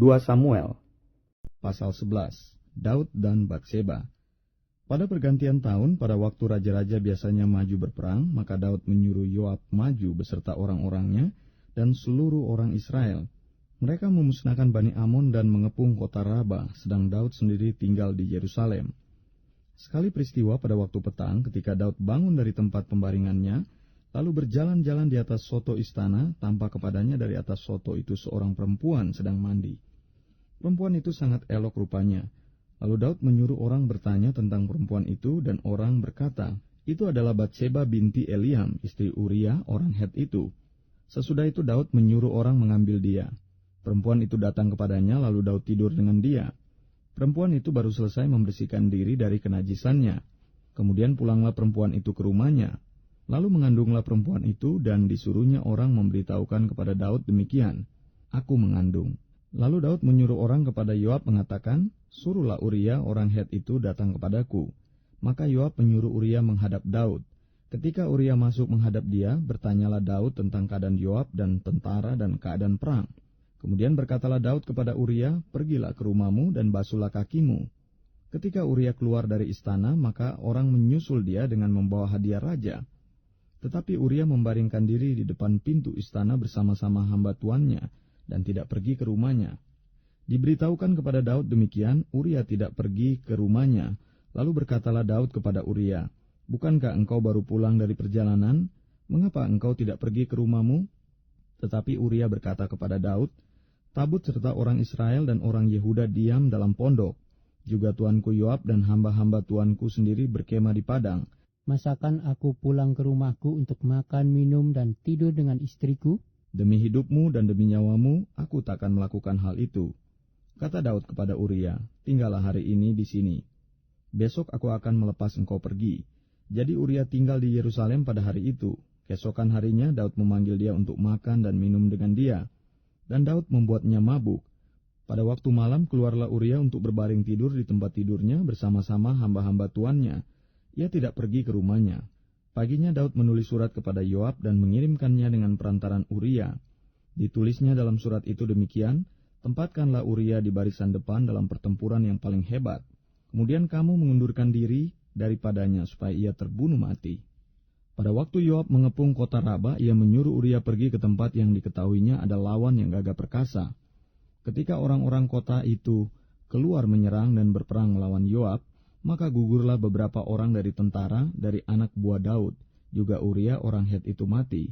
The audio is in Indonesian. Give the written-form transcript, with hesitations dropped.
2 Samuel pasal 11. Daud dan Batseba. Pada pergantian tahun, pada waktu raja-raja biasanya maju berperang, maka Daud menyuruh Yoab maju beserta orang-orangnya dan seluruh orang Israel. Mereka memusnahkan Bani Amon dan mengepung kota Raba, sedang Daud sendiri tinggal di Yerusalem. Sekali peristiwa pada waktu petang, ketika Daud bangun dari tempat pembaringannya, lalu berjalan-jalan di atas soto istana, tampak kepadanya dari atas soto itu seorang perempuan sedang mandi. Perempuan itu sangat elok rupanya. Lalu Daud menyuruh orang bertanya tentang perempuan itu, dan orang berkata, itu adalah Batseba binti Eliam, istri Uria, orang Het itu. Sesudah itu Daud menyuruh orang mengambil dia. Perempuan itu datang kepadanya, lalu Daud tidur dengan dia. Perempuan itu baru selesai membersihkan diri dari kenajisannya. Kemudian pulanglah perempuan itu ke rumahnya. Lalu mengandunglah perempuan itu, dan disuruhnya orang memberitahukan kepada Daud demikian, aku mengandung. Lalu Daud menyuruh orang kepada Yoab mengatakan, suruhlah Uria orang Het itu datang kepadaku. Maka Yoab menyuruh Uria menghadap Daud. Ketika Uria masuk menghadap dia, bertanyalah Daud tentang keadaan Yoab dan tentara dan keadaan perang. Kemudian berkatalah Daud kepada Uria, pergilah ke rumahmu dan basuhlah kakimu. Ketika Uria keluar dari istana, maka orang menyusul dia dengan membawa hadiah raja. Tetapi Uria membaringkan diri di depan pintu istana bersama-sama hamba tuannya, dan tidak pergi ke rumahnya. Diberitahukan kepada Daud demikian, Uria tidak pergi ke rumahnya. Lalu berkatalah Daud kepada Uria, bukankah engkau baru pulang dari perjalanan? Mengapa engkau tidak pergi ke rumahmu? Tetapi Uria berkata kepada Daud, tabut serta orang Israel dan orang Yehuda diam dalam pondok. Juga tuanku Yoab dan hamba-hamba tuanku sendiri berkemah di padang. Masakan aku pulang ke rumahku untuk makan, minum, dan tidur dengan istriku? Demi hidupmu dan demi nyawamu, aku takkan melakukan hal itu. Kata Daud kepada Uria, tinggallah hari ini di sini. Besok aku akan melepas engkau pergi. Jadi Uria tinggal di Yerusalem pada hari itu. Keesokan harinya Daud memanggil dia untuk makan dan minum dengan dia. Dan Daud membuatnya mabuk. Pada waktu malam keluarlah Uria untuk berbaring tidur di tempat tidurnya bersama-sama hamba-hamba tuannya. Ia tidak pergi ke rumahnya. Paginya Daud menulis surat kepada Yoab dan mengirimkannya dengan perantaran Uria. Ditulisnya dalam surat itu demikian, tempatkanlah Uria di barisan depan dalam pertempuran yang paling hebat. Kemudian kamu mengundurkan diri daripadanya supaya ia terbunuh mati. Pada waktu Yoab mengepung kota Raba, ia menyuruh Uria pergi ke tempat yang diketahuinya ada lawan yang gagah perkasa. Ketika orang-orang kota itu keluar menyerang dan berperang melawan Yoab, maka gugurlah beberapa orang dari tentara, dari anak buah Daud. Juga Uria orang Het itu mati.